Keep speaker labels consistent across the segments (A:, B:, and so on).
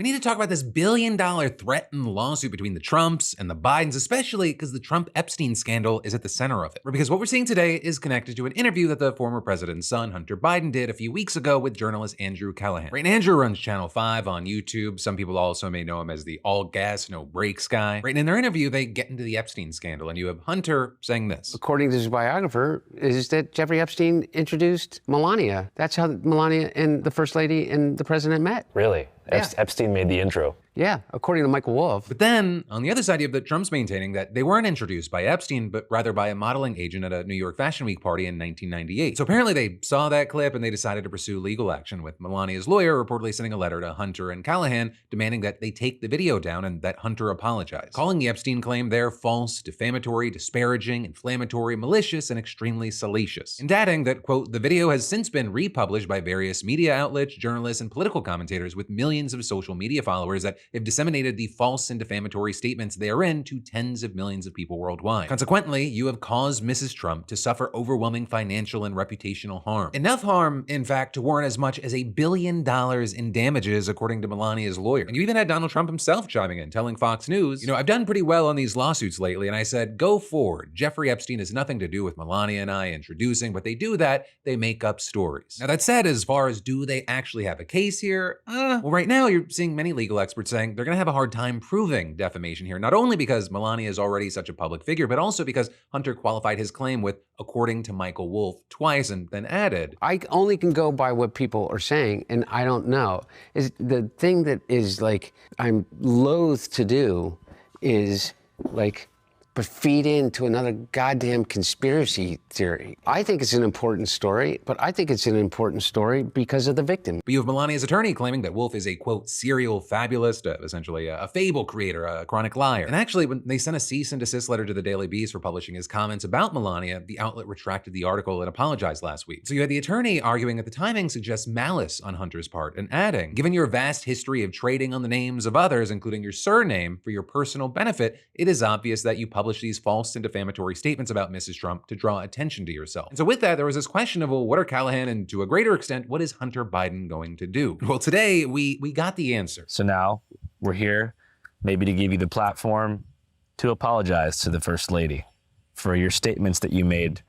A: We need to talk about this billion-dollar threatened lawsuit between the Trumps and the Bidens, especially because the Trump-Epstein scandal is at the center of it. Because what we're seeing today is connected to an interview that the former president's son, Hunter Biden, did a few weeks ago with journalist Andrew Callahan. Right, and Andrew runs Channel 5 on YouTube. Some people also may know him as the all gas, no brakes guy. Right, and in their interview, they get into the Epstein scandal, and you have Hunter saying this.
B: According to his biographer, is that Jeffrey Epstein introduced Melania. That's how Melania and the First Lady and the president met.
C: Really?
B: Yeah.
C: Epstein made the intro.
B: Yeah, according to Michael Wolff.
A: But then, on the other side, you have the Trumps maintaining that they weren't introduced by Epstein, but rather by a modeling agent at a New York Fashion Week party in 1998. So apparently they saw that clip and they decided to pursue legal action, with Melania's lawyer reportedly sending a letter to Hunter and Callahan demanding that they take the video down and that Hunter apologize, calling the Epstein claim there false, defamatory, disparaging, inflammatory, malicious, and extremely salacious. And adding that, quote, the video has since been republished by various media outlets, journalists, and political commentators with millions of social media followers that have disseminated the false and defamatory statements therein to tens of millions of people worldwide. Consequently, you have caused Mrs. Trump to suffer overwhelming financial and reputational harm. Enough harm, in fact, to warrant as much as $1 billion in damages, according to Melania's lawyer. And you even had Donald Trump himself chiming in, telling Fox News, I've done pretty well on these lawsuits lately, and I said, go forward. Jeffrey Epstein has nothing to do with Melania and I introducing, but they do that, they make up stories. Now that said, as far as do they actually have a case here? Well, right now you're seeing many legal experts saying they're going to have a hard time proving defamation here, not only because Melania is already such a public figure, but also because Hunter qualified his claim with, according to Michael Wolff, twice, and then added,
B: I only can go by what people are saying, and I don't know. Is the thing that is like I'm loath to do is like but feed into another goddamn conspiracy theory. I think it's an important story, but I think it's an important story because of the victim.
A: But you have Melania's attorney claiming that Wolff is a, quote, serial fabulist, essentially a fable creator, a chronic liar. And actually, when they sent a cease and desist letter to the Daily Beast for publishing his comments about Melania, the outlet retracted the article and apologized last week. So you had the attorney arguing that the timing suggests malice on Hunter's part, and adding, given your vast history of trading on the names of others, including your surname, for your personal benefit, it is obvious that you publish these false and defamatory statements about Mrs. Trump to draw attention to yourself. And so with that, there was this question of, well, what are Callahan and to a greater extent, what is Hunter Biden going to do? Well, today we got the answer.
C: So now we're here maybe to give you the platform to apologize to the First Lady for your statements that you made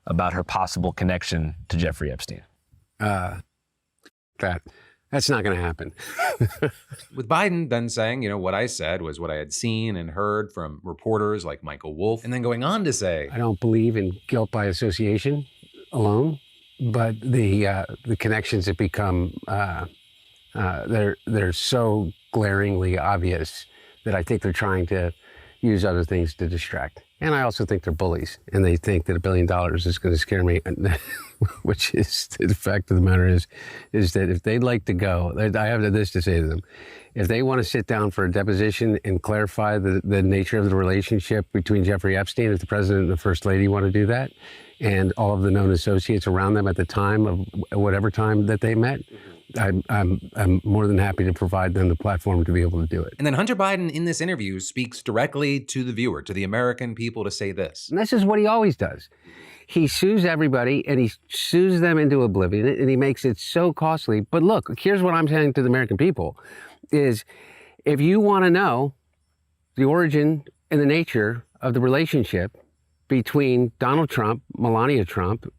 C: about her possible connection to Jeffrey Epstein.
B: That's not going to happen.
A: With Biden then saying, what I said was what I had seen and heard from reporters like Michael Wolff, and then going on to say,
B: I don't believe in guilt by association alone, but the connections have become, they're so glaringly obvious that I think they're trying to use other things to distract. And I also think they're bullies, and they think that $1 billion is going to scare me, which is the fact of the matter is that if they'd like to go, I have this to say to them. If they want to sit down for a deposition and clarify the nature of the relationship between Jeffrey Epstein, if the president and the First Lady want to do that, and all of the known associates around them at the time of whatever time that they met, I'm more than happy to provide them the platform to be able to do it.
A: And then Hunter Biden in this interview speaks directly to the viewer, to the American people, to say this.
B: And this is what he always does. He sues everybody and he sues them into oblivion and he makes it so costly. But look, here's what I'm saying to the American people is if you want to know the origin and the nature of the relationship between Donald Trump, Melania Trump,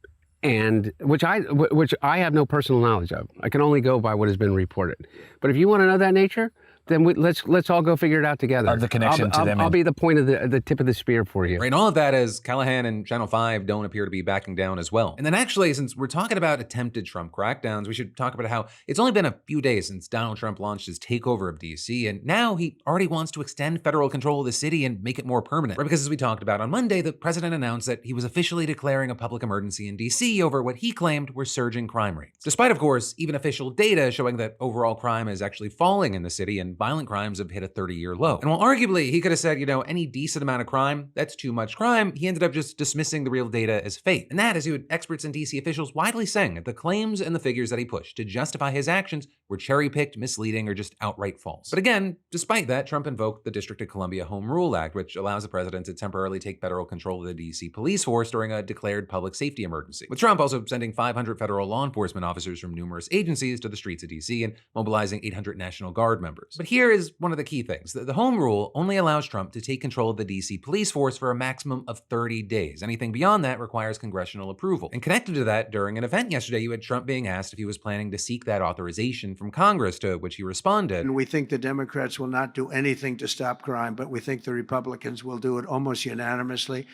B: and which I have no personal knowledge of. I can only go by what has been reported. But if you want to know that nature, then let's all go figure it out together.
C: Of the connection to them.
B: I'll be the point of the tip of the spear for you.
A: Right, and all of that is Callahan and Channel 5 don't appear to be backing down as well. And then actually, since we're talking about attempted Trump crackdowns, we should talk about how it's only been a few days since Donald Trump launched his takeover of DC, and now he already wants to extend federal control of the city and make it more permanent. Right, because as we talked about on Monday, the president announced that he was officially declaring a public emergency in DC over what he claimed were surging crime rates. Despite, of course, even official data showing that overall crime is actually falling in the city and violent crimes have hit a 30-year low. And while arguably he could have said, any decent amount of crime, that's too much crime, he ended up just dismissing the real data as fake. And that, as you had experts and DC officials widely saying, that the claims and the figures that he pushed to justify his actions were cherry-picked, misleading, or just outright false. But again, despite that, Trump invoked the District of Columbia Home Rule Act, which allows the president to temporarily take federal control of the D.C. police force during a declared public safety emergency, with Trump also sending 500 federal law enforcement officers from numerous agencies to the streets of D.C. and mobilizing 800 National Guard members. But here is one of the key things. The Home Rule only allows Trump to take control of the D.C. police force for a maximum of 30 days. Anything beyond that requires congressional approval. And connected to that, during an event yesterday, you had Trump being asked if he was planning to seek that authorization from Congress, to which he responded,
D: "And we think the Democrats will not do anything to stop crime, but we think the Republicans will do it almost unanimously.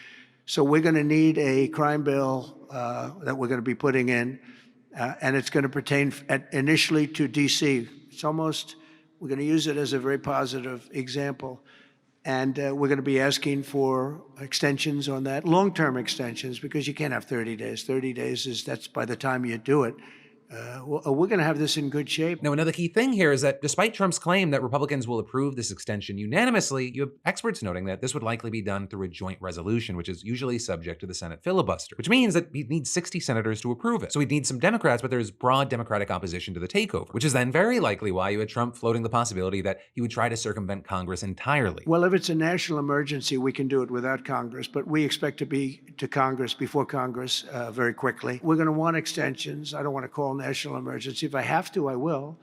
D: So we're going to need a crime bill that we're going to be putting in, and it's going to pertain initially to D.C. We're going to use it as a very positive example. And we're going to be asking for extensions on that, long-term extensions, because you can't have 30 days. 30 days that's by the time you do it. We're going to have this in good shape."
A: Now, another key thing here is that despite Trump's claim that Republicans will approve this extension unanimously, you have experts noting that this would likely be done through a joint resolution, which is usually subject to the Senate filibuster, which means that he'd need 60 senators to approve it. So he'd need some Democrats, but there's broad Democratic opposition to the takeover, which is then very likely why you had Trump floating the possibility that he would try to circumvent Congress entirely.
D: Well, if it's a national emergency, we can do it without Congress, but we expect to be to Congress before Congress very quickly. We're going to want extensions. I don't want to call national emergency. If I have to, I will.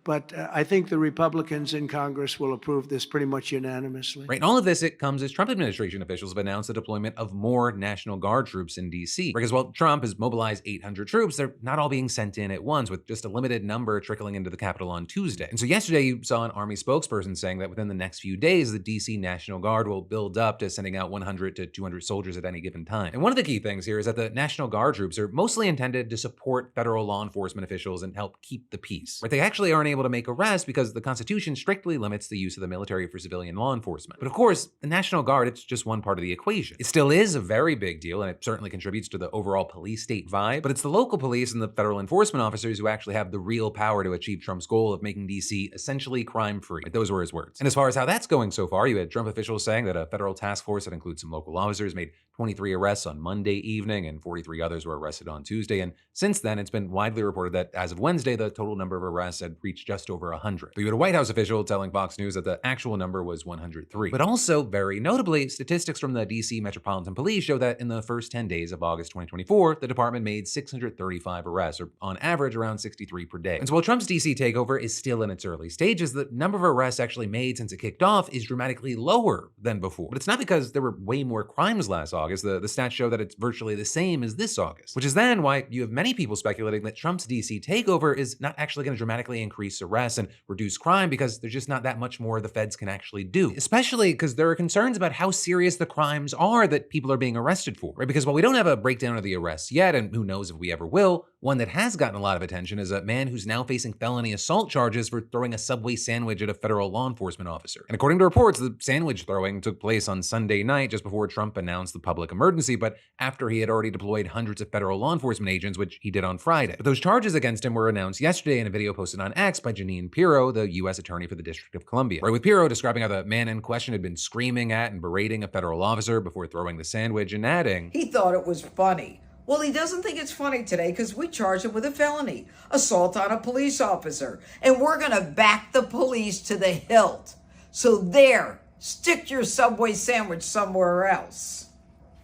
D: But I think the Republicans in Congress will approve this pretty much unanimously.
A: Right, and all of this, it comes as Trump administration officials have announced the deployment of more National Guard troops in D.C. Because while Trump has mobilized 800 troops, they're not all being sent in at once, with just a limited number trickling into the Capitol on Tuesday. And so yesterday, you saw an Army spokesperson saying that within the next few days, the D.C. National Guard will build up to sending out 100 to 200 soldiers at any given time. And one of the key things here is that the National Guard troops are mostly intended to support federal law enforcement officials and help keep the peace. Right, they actually aren't able to make arrests because the Constitution strictly limits the use of the military for civilian law enforcement. But of course, the National Guard, it's just one part of the equation. It still is a very big deal, and it certainly contributes to the overall police state vibe, but it's the local police and the federal enforcement officers who actually have the real power to achieve Trump's goal of making D.C. essentially crime-free. Those were his words. And as far as how that's going so far, you had Trump officials saying that a federal task force that includes some local officers made 23 arrests on Monday evening, and 43 others were arrested on Tuesday. And since then, it's been widely reported that as of Wednesday, the total number of arrests had reached just over 100. But you had a White House official telling Fox News that the actual number was 103. But also, very notably, statistics from the DC Metropolitan Police show that in the first 10 days of August 2024, the department made 635 arrests, or on average around 63 per day. And so while Trump's DC takeover is still in its early stages, the number of arrests actually made since it kicked off is dramatically lower than before. But it's not because there were way more crimes last August. The stats show that it's virtually the same as this August, which is then why you have many people speculating that Trump's DC takeover is not actually going to dramatically increase arrests and reduce crime, because there's just not that much more the feds can actually do, especially because there are concerns about how serious the crimes are that people are being arrested for, right? Because while we don't have a breakdown of the arrests yet, and who knows if we ever will, one that has gotten a lot of attention is a man who's now facing felony assault charges for throwing a Subway sandwich at a federal law enforcement officer. And according to reports, the sandwich throwing took place on Sunday night just before Trump announced the public emergency, but after he had already deployed hundreds of federal law enforcement agents, which he did on Friday. But those charges against him were announced yesterday in a video posted on X by Jeanine Pirro, the U.S. Attorney for the District of Columbia. Right, with Pirro describing how the man in question had been screaming at and berating a federal officer before throwing the sandwich, and adding,
E: "He thought it was funny." Well, he doesn't think it's funny today because we charged him with a felony, assault on a police officer, and we're going to back the police to the hilt. So there, stick your Subway sandwich somewhere else.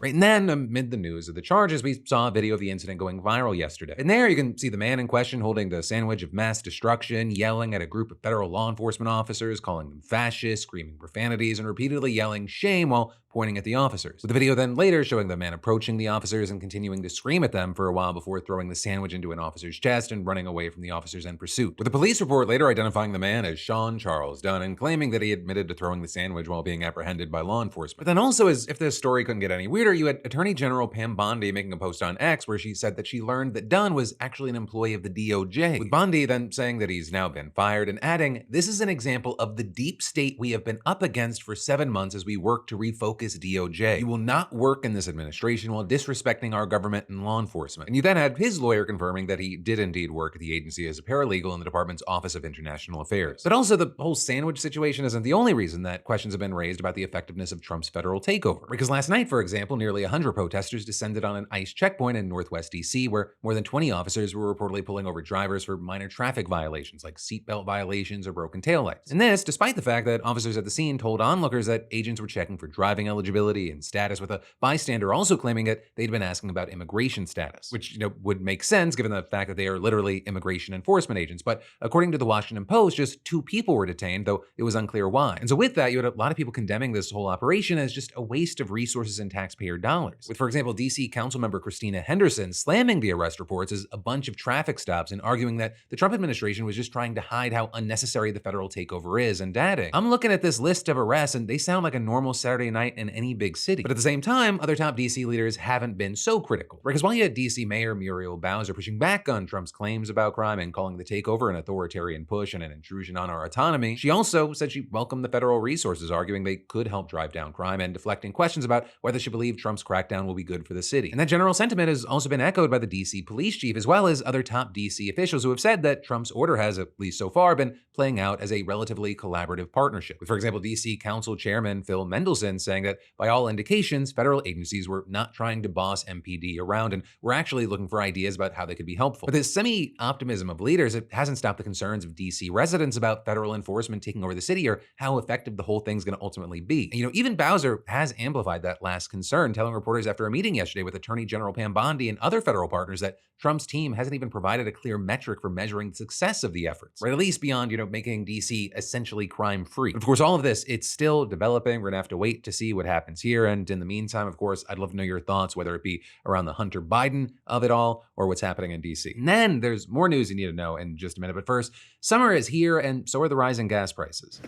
A: Right, and then amid the news of the charges, we saw a video of the incident going viral yesterday. And there you can see the man in question holding the sandwich of mass destruction, yelling at a group of federal law enforcement officers, calling them fascists, screaming profanities, and repeatedly yelling shame while pointing at the officers. With the video then later showing the man approaching the officers and continuing to scream at them for a while before throwing the sandwich into an officer's chest and running away from the officers in pursuit. With the police report later identifying the man as Sean Charles Dunn and claiming that he admitted to throwing the sandwich while being apprehended by law enforcement. But then also, as if this story couldn't get any weirder, you had Attorney General Pam Bondi making a post on X where she said that she learned that Dunn was actually an employee of the DOJ, with Bondi then saying that he's now been fired and adding, "This is an example of the deep state we have been up against for 7 months as we work to refocus focus DOJ. You will not work in this administration while disrespecting our government and law enforcement. And you then had his lawyer confirming that he did indeed work at the agency as a paralegal in the department's Office of International Affairs. But also, the whole sandwich situation isn't the only reason that questions have been raised about the effectiveness of Trump's federal takeover. Because last night, for example, nearly 100 protesters descended on an ICE checkpoint in Northwest DC, where more than 20 officers were reportedly pulling over drivers for minor traffic violations like seatbelt violations or broken taillights. And this, despite the fact that officers at the scene told onlookers that agents were checking for driving eligibility and status, with a bystander also claiming that they'd been asking about immigration status, which, would make sense given the fact that they are literally immigration enforcement agents. But according to the Washington Post, just 2 people were detained, though it was unclear why. And so with that, you had a lot of people condemning this whole operation as just a waste of resources and taxpayer dollars. With, for example, DC Councilmember Christina Henderson slamming the arrest reports as a bunch of traffic stops and arguing that the Trump administration was just trying to hide how unnecessary the federal takeover is, and adding, I'm looking at this list of arrests and they sound like a normal Saturday night in any big city. But at the same time, other top DC leaders haven't been so critical. Because while you had DC Mayor Muriel Bowser pushing back on Trump's claims about crime and calling the takeover an authoritarian push and an intrusion on our autonomy, she also said she welcomed the federal resources, arguing they could help drive down crime and deflecting questions about whether she believed Trump's crackdown will be good for the city. And that general sentiment has also been echoed by the DC police chief, as well as other top DC officials who have said that Trump's order has, at least so far, been playing out as a relatively collaborative partnership. With, for example, DC Council Chairman Phil Mendelson saying that by all indications, federal agencies were not trying to boss MPD around and were actually looking for ideas about how they could be helpful. But this semi-optimism of leaders, it hasn't stopped the concerns of DC residents about federal enforcement taking over the city or how effective the whole thing's going to ultimately be. And, even Bowser has amplified that last concern, telling reporters after a meeting yesterday with Attorney General Pam Bondi and other federal partners that Trump's team hasn't even provided a clear metric for measuring the success of the efforts, right? At least beyond, making DC essentially crime-free. Of course, all of this, it's still developing. We're gonna have to wait to see what happens here. And in the meantime, of course, I'd love to know your thoughts, whether it be around the Hunter Biden of it all or what's happening in DC. And then there's more news you need to know in just a minute. But first, summer is here and so are the rising gas prices.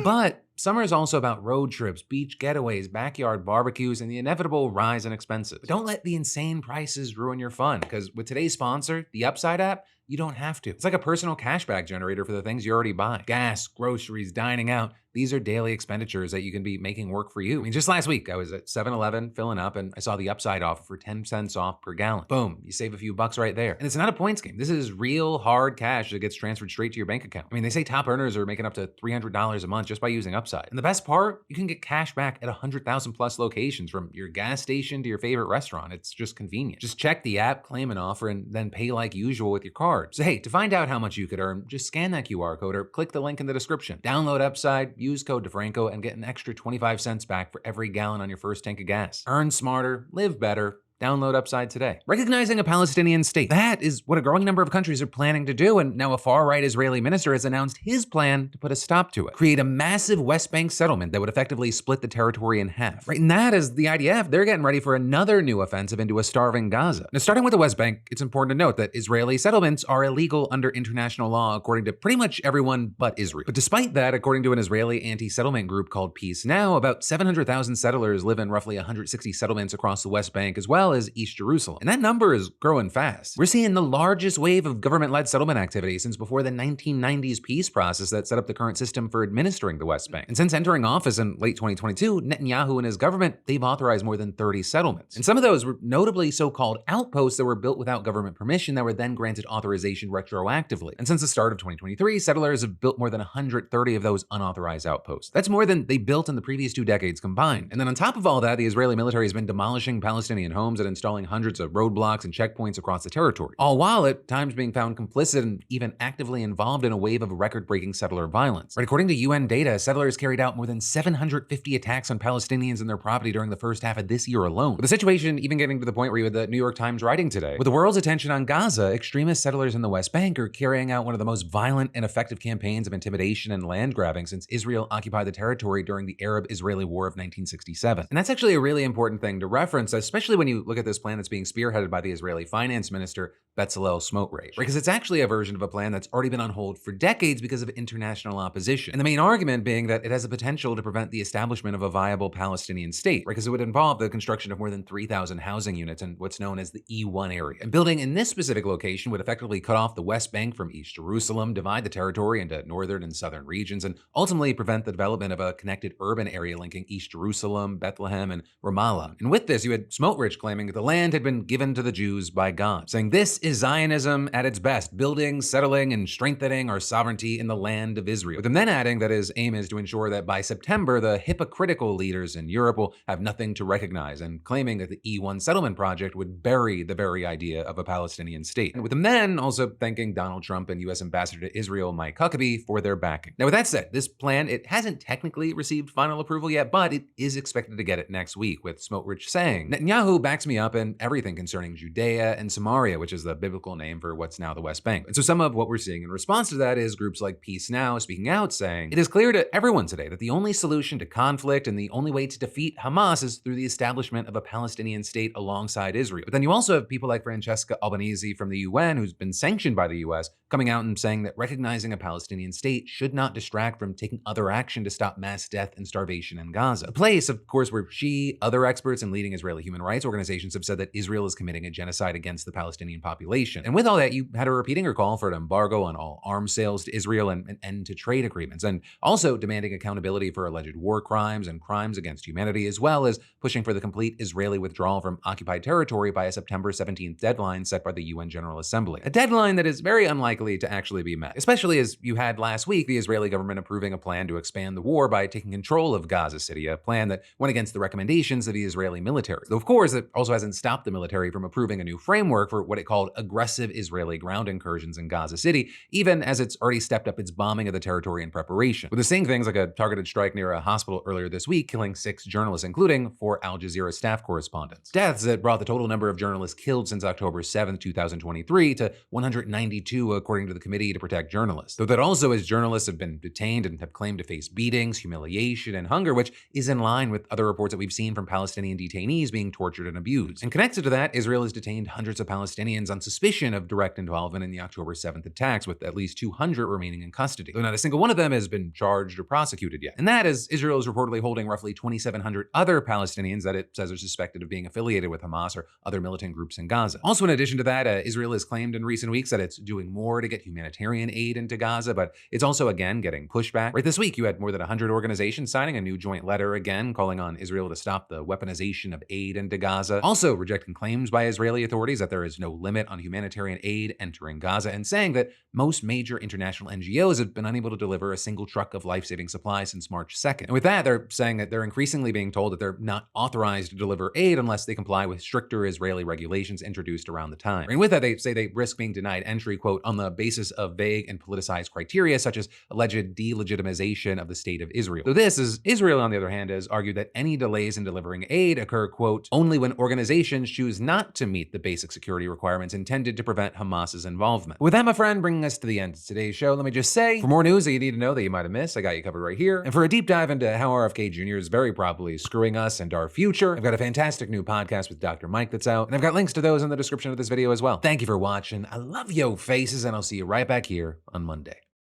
A: But summer is also about road trips, beach getaways, backyard barbecues, and the inevitable rise in expenses. But don't let the insane prices ruin your fun, because with today's sponsor, the Upside app, you don't have to. It's like a personal cashback generator for the things you already buy. Gas, groceries, dining out. These are daily expenditures that you can be making work for you. I mean, just last week, I was at 7-Eleven filling up and I saw the Upside offer for 10 cents off per gallon. Boom, you save a few bucks right there. And it's not a points game. This is real hard cash that gets transferred straight to your bank account. I mean, they say top earners are making up to $300 a month just by using Upside. And the best part, you can get cash back at 100,000 plus locations, from your gas station to your favorite restaurant. It's just convenient. Just check the app, claim an offer, and then pay like usual with your card. So hey, to find out how much you could earn, just scan that QR code or click the link in the description. Download Upside, use code DeFranco, and get an extra 25 cents back for every gallon on your first tank of gas. Earn smarter, live better. Download Upside today. Recognizing a Palestinian state. That is what a growing number of countries are planning to do, and now a far-right Israeli minister has announced his plan to put a stop to it. Create a massive West Bank settlement that would effectively split the territory in half. Right, and that is the IDF. They're getting ready for another new offensive into a starving Gaza. Now, starting with the West Bank, it's important to note that Israeli settlements are illegal under international law, according to pretty much everyone but Israel. But despite that, according to an Israeli anti-settlement group called Peace Now, about 700,000 settlers live in roughly 160 settlements across the West Bank, as well as East Jerusalem. And that number is growing fast. We're seeing the largest wave of government-led settlement activity since before the 1990s peace process that set up the current system for administering the West Bank. And since entering office in late 2022, Netanyahu and his government, they've authorized more than 30 settlements. And some of those were notably so-called outposts that were built without government permission that were then granted authorization retroactively. And since the start of 2023, settlers have built more than 130 of those unauthorized outposts. That's more than they built in the previous 2 decades combined. And then on top of all that, the Israeli military has been demolishing Palestinian homes and installing hundreds of roadblocks and checkpoints across the territory, all while at times being found complicit and even actively involved in a wave of record-breaking settler violence. Right, according to UN data, settlers carried out more than 750 attacks on Palestinians and their property during the first half of this year alone. With the situation even getting to the point where you had the New York Times writing today, with the world's attention on Gaza, extremist settlers in the West Bank are carrying out one of the most violent and effective campaigns of intimidation and land grabbing since Israel occupied the territory during the Arab-Israeli War of 1967. And that's actually a really important thing to reference, especially when you look at this plan that's being spearheaded by the Israeli finance minister, Bezalel Smotrich, because it's actually a version of a plan that's already been on hold for decades because of international opposition. And the main argument being that it has the potential to prevent the establishment of a viable Palestinian state, because it would involve the construction of more than 3,000 housing units in what's known as the E1 area. And building in this specific location would effectively cut off the West Bank from East Jerusalem, divide the territory into northern and southern regions, and ultimately prevent the development of a connected urban area linking East Jerusalem, Bethlehem, and Ramallah. And with this, you had Smotrich claiming that the land had been given to the Jews by God, saying this is Zionism at its best, building, settling, and strengthening our sovereignty in the land of Israel. With him then adding that his aim is to ensure that by September, the hypocritical leaders in Europe will have nothing to recognize, and claiming that the E1 settlement project would bury the very idea of a Palestinian state. And with him then also thanking Donald Trump and U.S. Ambassador to Israel Mike Huckabee for their backing. Now, with that said, this plan, it hasn't technically received final approval yet, but it is expected to get it next week, with Smotrich saying, Netanyahu backs me up in everything concerning Judea and Samaria, which is the biblical name for what's now the West Bank. And so some of what we're seeing in response to that is groups like Peace Now speaking out saying, it is clear to everyone today that the only solution to conflict and the only way to defeat Hamas is through the establishment of a Palestinian state alongside Israel. But then you also have people like Francesca Albanese from the UN, who's been sanctioned by the US, coming out and saying that recognizing a Palestinian state should not distract from taking other action to stop mass death and starvation in Gaza. A place, of course, where she, other experts, and leading Israeli human rights organizations have said that Israel is committing a genocide against the Palestinian population. And with all that, you had her repeating her call for an embargo on all arms sales to Israel and an end to trade agreements, and also demanding accountability for alleged war crimes and crimes against humanity, as well as pushing for the complete Israeli withdrawal from occupied territory by a September 17th deadline set by the UN General Assembly. A deadline that is very unlikely to actually be met, especially as you had last week the Israeli government approving a plan to expand the war by taking control of Gaza City, a plan that went against the recommendations of the Israeli military. Though, of course, it also hasn't stopped the military from approving a new framework for what it called aggressive Israeli ground incursions in Gaza City, even as it's already stepped up its bombing of the territory in preparation, with the same things like a targeted strike near a hospital earlier this week, killing 6 journalists, including 4 Al Jazeera staff correspondents. Deaths that brought the total number of journalists killed since October 7, 2023 to 192, according to the Committee to Protect Journalists. Though that also as journalists have been detained and have claimed to face beatings, humiliation, and hunger, which is in line with other reports that we've seen from Palestinian detainees being tortured and abused. And connected to that, Israel has detained hundreds of Palestinians on suspicion of direct involvement in the October 7th attacks, with at least 200 remaining in custody, though not a single one of them has been charged or prosecuted yet. And that is Israel is reportedly holding roughly 2,700 other Palestinians that it says are suspected of being affiliated with Hamas or other militant groups in Gaza. Also, in addition to that, Israel has claimed in recent weeks that it's doing more to get humanitarian aid into Gaza, but it's also again getting pushback. Right this week, you had more than 100 organizations signing a new joint letter again calling on Israel to stop the weaponization of aid into Gaza, also rejecting claims by Israeli authorities that there is no limit on humanitarian aid entering Gaza, and saying that most major international NGOs have been unable to deliver a single truck of life-saving supplies since March 2nd. And with that, they're saying that they're increasingly being told that they're not authorized to deliver aid unless they comply with stricter Israeli regulations introduced around the time. And with that, they say they risk being denied entry, quote, on the basis of vague and politicized criteria such as alleged delegitimization of the state of Israel. So this is Israel, on the other hand, has argued that any delays in delivering aid occur, quote, only when organizations choose not to meet the basic security requirements intended to prevent Hamas's involvement. With that, my friend, bringing us to the end of today's show, let me just say, for more news that you need to know that you might have missed, I got you covered right here. And for a deep dive into how RFK Jr. is very probably screwing us and our future, I've got a fantastic new podcast with Dr. Mike that's out, and I've got links to those in the description of this video as well. Thank you for watching. I love yo faces, and I'll see you right back here on Monday.